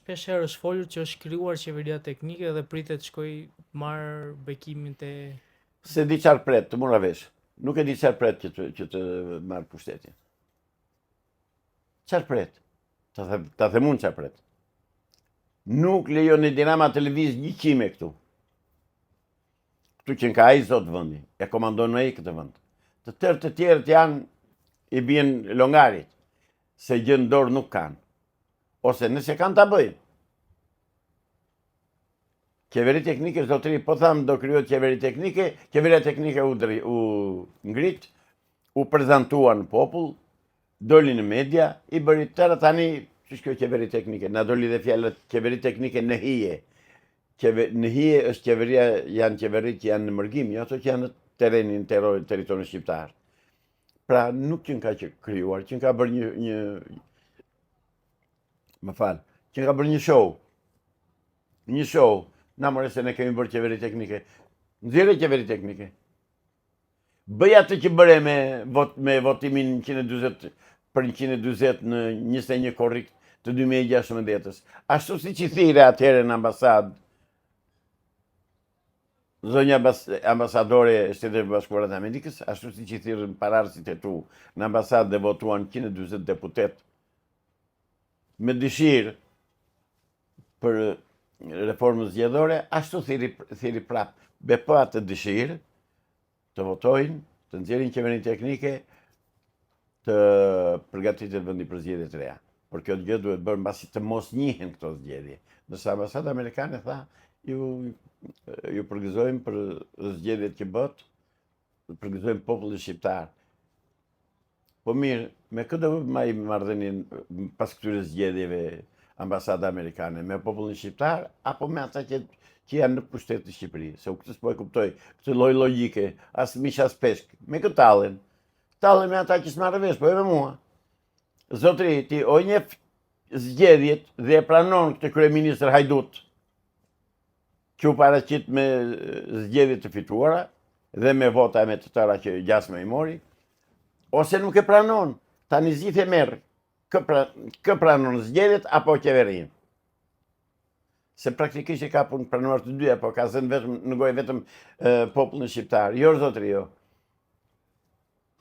Shpesh herë është folur që është krijuar qeveria teknike dhe pritet shkoj marr bekimin te Se di çfarë pret, të mora vesh. Nuk e di çfarë pret që të marr pushtetin. Çfarë pret? Ta them unë çfarë pret. Nuk lejon Edi Rama të lëviz një qime këtu. Këtu që ka ai zot vendi, e komandon ai këtë vend. Të tërë të tjerët janë i bien longarit, se gjë në dorë nuk kanë. Ose nëse kanë ta bëjnë. Qeveri teknike, zotëri, po thamë do kryot qeveri teknike, qeveria teknike u ngrit, u prezentuan në popull, doli në media, i bëri tërë tani, që kjo qeveri teknike, na doli dhe fjalët qeveri teknike në hije. Në hije është qeveria, janë qeverit që janë në mërgim, jo ato që janë në terenin, teritorin shqiptar. Pra nuk që nga që kryuar, që nga bërë që nga bërë një show. Një show. Na more se ne kemi bërë qeveri teknike. Nxjerrë qeveri teknike. Bëj atë që bëre me votimin 140 për 140 në 21 korrik të 2016-ës. Ashtu si që thire atëherë në ambasadë, zonja ambasadore e Shtetit Bashkuar të Amerikës, ashtu si që thirën pararësit e tu në ambasadë dhe votuan 140 deputet me dëshirë për reformës zgjedhore, ashtu thiri prap, be po atë dëshirë të votojnë, të nxjerrin qeverin teknike, të përgatitet vendi për zgjedhje të reja. Por kjo gjë duhet bërë mbasi të mos njihen këto zgjedhje. Nëse ambasada amerikane tha, ju përgëzojmë për zgjedhjet që bët, përgëzojmë popullin shqiptar. Po mirë, me këtë do bëj marrëdhënien pas këtyre zgjedhjeve ambasada amerikane, me popullin shqiptar, apo me ata që janë në pushtet të Shqipërisë. Se u këtë s'po e kuptoj, këtë lloj logjike, as mish as peshk, me këtë tallen. Tallen me ata që s'marrë vesh, po e me mua. Zotëri, ti o njeh zgjedhjet dhe e pranon këtë kryeministër Hajdut, që u paraqit me zgjedhje të fituara dhe me vota me të tëra që gjasmë i mori, ose nuk e pranon, tani zgjidhje merr. Kë pranon zgjedhjet apo qeverinë? Se praktikisht e ka punë pranuar të dyja, po ka zënë vetëm në gojë vetëm popullin shqiptar. Jo zotëri, jo.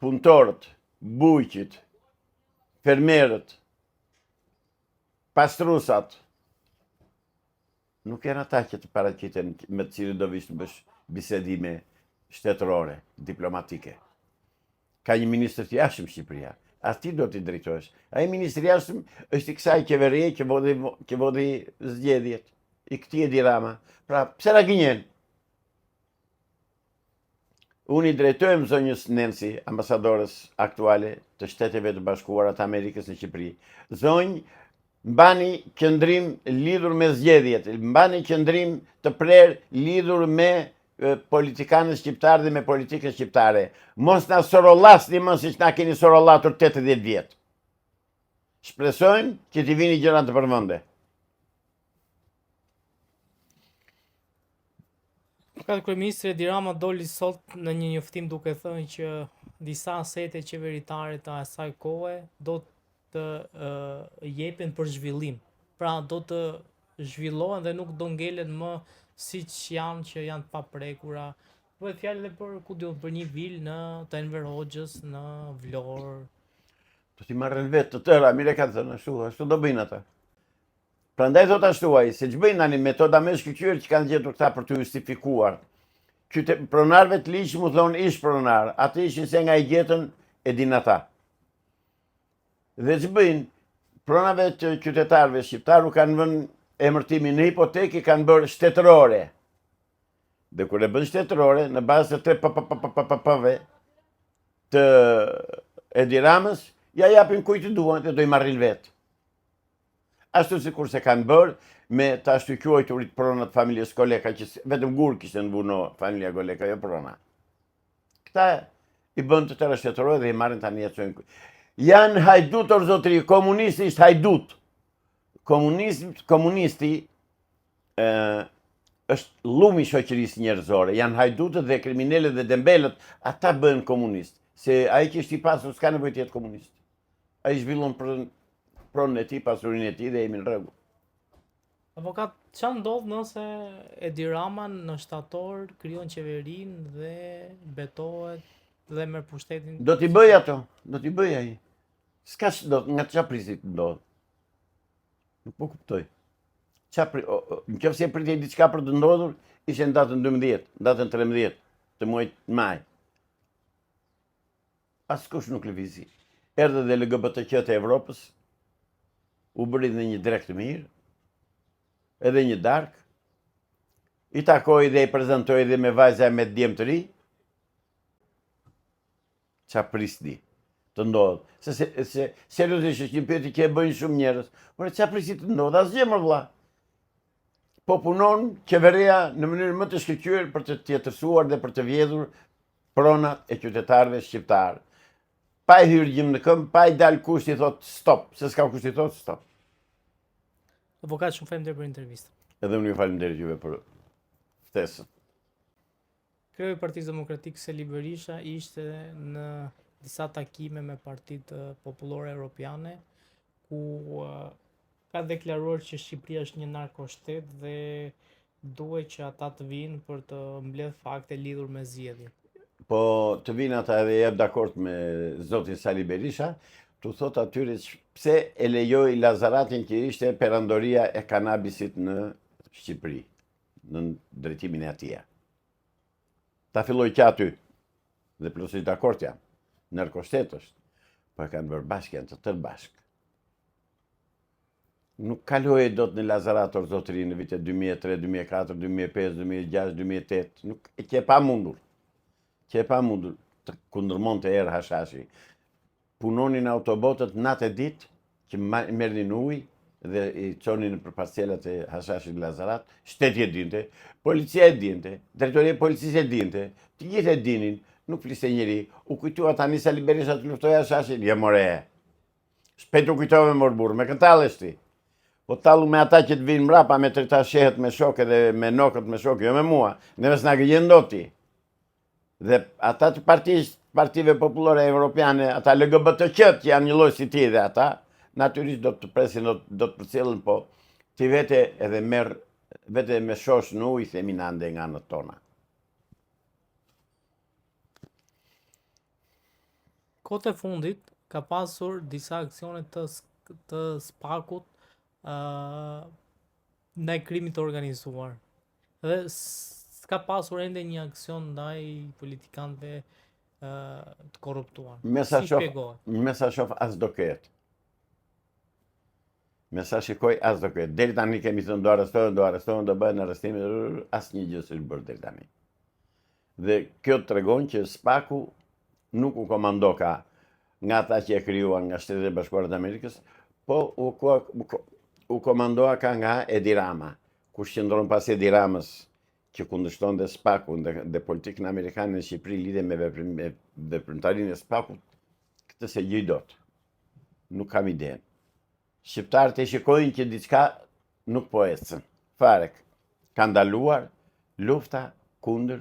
Punëtorët, bujqit, fermerët, pastrusat, nuk janë ata që të paraqiten me të cilin do vish të bësh bisedime shtetërore, diplomatike. Ka një ministër të jashtëm Shqipëria. Ati do t'i drejtohesh. Ai ministri i jashtëm është i kësaj qeverie që vodi zgjedhjet. I këtij Edi Rama. Pra, pse na gënjen? Unë i drejtojmë zonjës Nancy, ambasadores aktuale të Shteteve të Bashkuara të Amerikës në Shqipëri. Zonjë, mbani qëndrim lidhur me zgjedhjet, mbani qëndrim të prerë lidhur me politikanët shqiptarë dhe me politikën shqiptare. Mos na sorollasni më siç na keni sorollatur 80 vjet. Shpresojmë që t'i vini gjëra të përmende. Kryeministri Edi Rama doli sot në një njoftim duke thënë që disa asete qeveritare të asaj kohe do të jepen për zhvillim. Pra do të zhvillohen dhe nuk do ngelen më siç janë që janë të paprekura. Bëhet fjalë edhe për një vilë në të Enver Hoxhës në Vlorë. Do t'i marrën vetë të tëra, mire ka thënë ashtu do bëjnë ata. Prandaj thot ashtu ai, se ç'bëjnë tani metoda më shkëlqyer që kanë gjetur këta për të justifikuar. Pronarëve të ligjit mu thonë ish pronar, atë ishin se nga i gjetën e din ata. Dhe ç'bëjnë pronave të qytetarëve shqiptar u kanë vënë emërtimin në hipotekë, kanë bërë shtetërore. Dhe kur e bën shtetërore, në bazë të 3 p-ve të Edi Ramës, ja japin kujt i duan dhe do i marrin vetë. Ashtu sikur se kanë bërë me të ashtu quajturit pronat familjes Goleka, që vetëm gur kishte në familja Goleka, jo prona. Këta i bën të tëra shtetërore dhe i marrin tani jetojnë. Janë hajdutor zotëri, komunisti ishtë hajdut. Komunisti është llumi i shoqërisë njerëzore. Janë hajdutët dhe kriminalët dhe dembelët, ata bëhen komunist. Se ai që është i pasur s'ka nevojë të jetë komunist. Ai zhvillon pronën e tij, pasurinë e tij dhe jemi në rregull. Avokat, çfarë ndodh nëse Edi Rama në shtator krijon qeverinë dhe betohet dhe merr pushtetin? Do t'i bëj ato, do t'i bëj ai. S'ka nga ç'a prisit ndodh. Nuk po kuptoj. Në qoftë se pritej diçka për të ndodhur, ishte në datën 12, datën 13 të muajit maj. Askush nuk lëvizi. Erdhe dhe LGBT të Evropës, u bëri dhe një drek të mirë, edhe një dark, i takoi dhe i prezantoi dhe me vajza me djem të ri, qa prisni të ndodhë. Se seriozisht është një pyetje që e bëjnë shumë njerëz. Por qa prisi të ndodhë? Asgjë më vëlla. Po punon qeveria në mënyrë më të shkëlqyer për të tjetërsuar dhe për të vjedhur pronat e qytetarëve shqiptar. Pa i hyrë gjim në këmbë, pa i dalë kusht i thot stop, se s'ka kusht i thot stop. Avokat, shumë faleminderit për intervistë. Edhe unë ju faleminderit juve për ftesën. Kryeu i Partisë Demokratike Sali Berisha ishte në disa takime me Partitë Popullore Europiane, ku ka deklaruar që Shqipëria është një narkoshtet dhe duhet që ata të vinë për të mbledh fakte lidhur me zgjedhjen. Po të vinë ata edhe jep dakord me zotin Sali Berisha, tu thot atyre pse e lejoi Lazaratin që ishte perandoria e kanabisit në Shqipëri, në drejtimin e atij. Ta filloj që aty, dhe plotësisht dakord jam, narkoshtet është, po e kanë bërë bashkë, janë të tërë bashkë. Nuk kaloi dot në Lazarator zotëri në vitet 2003, 2004, 2005, 2006, 2008, nuk e që e pa mundur. Që e pa mundur të kundërmonte erë Hashashi. Punonin autobotët natë e ditë, që merrnin ujë dhe i çonin për parcelat e Hashashit Lazarat, shteti e dinte, policia e dinte, drejtoria e policisë e dinte, të gjithë e dinin, nuk fliste njëri, u kujtua tani Sali Berisha të luftoj Hashashin, ja more. Shpejt u kujtove më burr, me këtë tallësh ti. Po tallu me ata që të vinë mrapa me treta shehet me shokë dhe me nokët me shokë, jo me mua, neve s'na gëgjen dot ti. Dhe ata të partive popullore evropiane, ata LGBT-qët që janë një lloj si ti dhe ata, natyrisht do të presin, do të përcjellën, po ti vete edhe merr vete me shosh në ujë, themi na ande nga anët tona. Kohët e fundit ka pasur disa aksione të SPAK-ut ndaj krimit të organizuar. Dhe s'ka pasur ende një aksion ndaj politikanëve të korruptuar. Me sa Si shpjegohet? Me sa shoh as do ketë. Me sa shikoj as do ketë. Deri tani kemi thënë do arrestohen, do bëhen arrestime, asnjë gjë s'është bërë deri tani. Dhe kjo tregon që SPAK-u nuk u komandoka nga ata që e krijuan nga Shtetet e Bashkuara të Amerikës, po u komandoa ka nga Edi Rama, ku shqendron pas Edi Ramës, që kundërshtonte SPAK-un dhe politikën amerikane në Shqipëri lidhe me veprimtarinë e SPAK-ut, këtë se gjej dot. Nuk kam idenë. Shqiptarët e shikojnë që diçka nuk po ecën. Fare. Ka ndaluar lufta kundër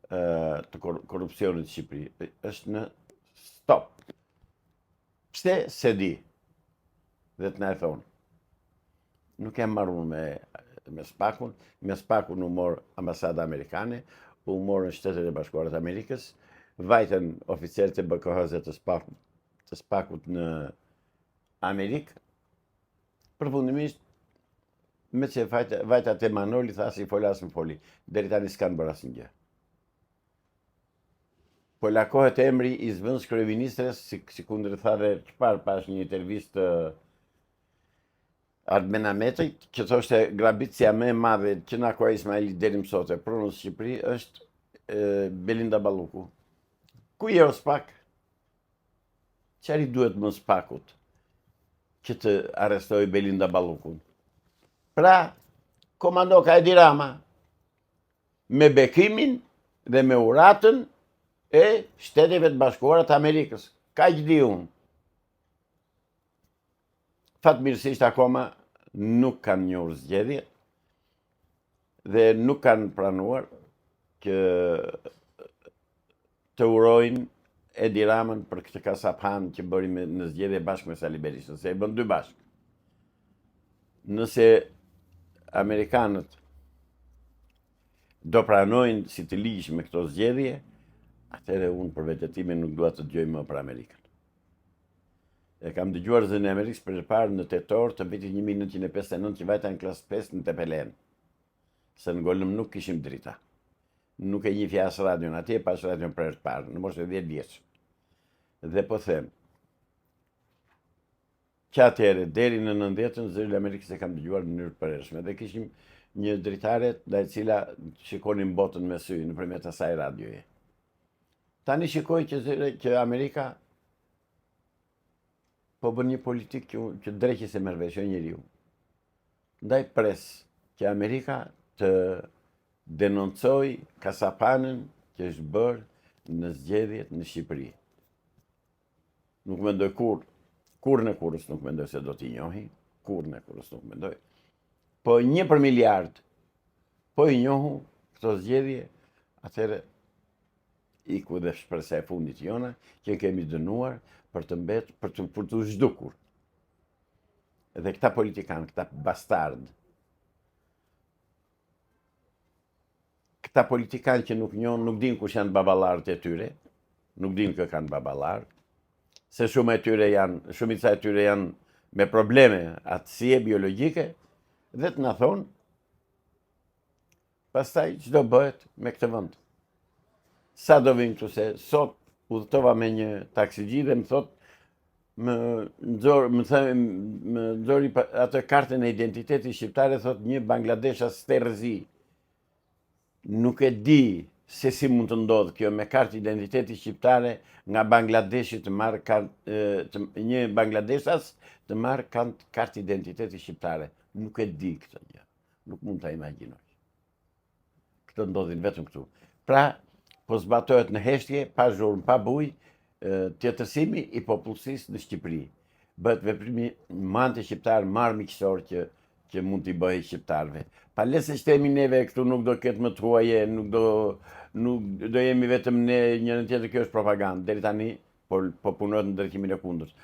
të korrupsionit në Shqipëri. Është në stop. Pse se di? Dhe të na e thonë. Nuk jam marrur me SPAK-un. Me SPAK-un u mor ambasada amerikane, u morën Shtetet e Bashkuara të Amerikës, vajtën oficerët e BKH-s të SPAK-ut në Amerikë. Përfundimisht, me që vajta te Manoli, tha si folas më foli. Deri tani s'kanë bërë asnjë gjë. Po lakohet emri i zëvendës kryeministres, si kundërthare çfarë pas një intervistë Arben Ahmetit, që thoshte grabitësia më e madhe që na ka Ismaili deri më sot e pronës në Shqipëri është Belinda Balluku. Ku je o SPAK? Çfarë duhet më SPAK-ut që të arrestoj Belinda Ballukun? Pra, komando ka Edi Rama me bekimin dhe me uratën e Shteteve të Bashkuara të Amerikës. Kaq di unë. Fatmirësisht akoma nuk kanë njohur zgjedhje dhe nuk kanë pranuar që të urojnë Edi Ramën për këtë kasaphan që bëri në zgjedhje bashkë me Sali Berishën, se e bën dy bashkë. Nëse Amerikanët do pranojnë si të ligjshme këto zgjedhje, atëherë unë për vetë time nuk dua të dëgjoj më për Amerikën. E kam dëgjuar zënë e Amerikës përpara në tetor të vitit 1959 që vajta në klasë 5 në Tepelen. Se në Golëm nuk kishim drita. Nuk e njihja as radion atje, pas radion për herë të parë, në moshën e 10 vjeç. Dhe po them, që atëherë deri në 90-ën zëri i Amerikës e kam dëgjuar në mënyrë të përhershme dhe kishim një dritare ndaj cila shikonin botën me sy nëpërmjet asaj radioje. Tani shikoj që Amerika po bën një politikë që dreqi se merr vesh njeriu. Ndaj pres që Amerika të denoncoj kasapanën që është bërë në zgjedhjet në Shqipëri. Nuk mendoj kurrë në kurrës nuk mendoj se do t'i njohi, kurrë në kurrës nuk mendoj. Po 1 për miliard, po i njohu këto zgjedhje, atëherë iku dhe shpresa e fundit jona, që kemi dënuar për të mbetur, për të zhdukur. Dhe këta politikanë, këta bastardë, këta politikanë që nuk njohin, nuk din kush janë baballarët e tyre, nuk din kë kanë baballar, se shumica e tyre janë me probleme atësie biologjike, dhe të na thonë, pastaj ç'do bëhet me këtë vend. Sa do vinë këtu se sot udhëtova me një taksigji dhe më thot më nxori atë kartën e identitetit shqiptare, thot një Bangladeshas Terzi. Nuk e di se si mund të ndodhë kjo me kartë identiteti shqiptare nga Bangladeshi të marrë një Bangladeshas të marrë kartë identiteti shqiptare. Nuk e di këtë gjë. Nuk mund ta imagjinoj. Këtë ndodhin vetëm këtu. Pra, po zbatohet në heshtje, pa zhurmë, pa bujë, tjetërsimi i popullsisë në Shqipëri. Bëhet veprimi mante shqiptar marrë miqësor që mund t'i bëhej shqiptarëve. Palese që themi neve këtu nuk do ketë më të huaje, nuk do jemi vetëm ne njëri tjetër, kjo është propagandë. Deri tani po punohet në drejtimin e kundërt.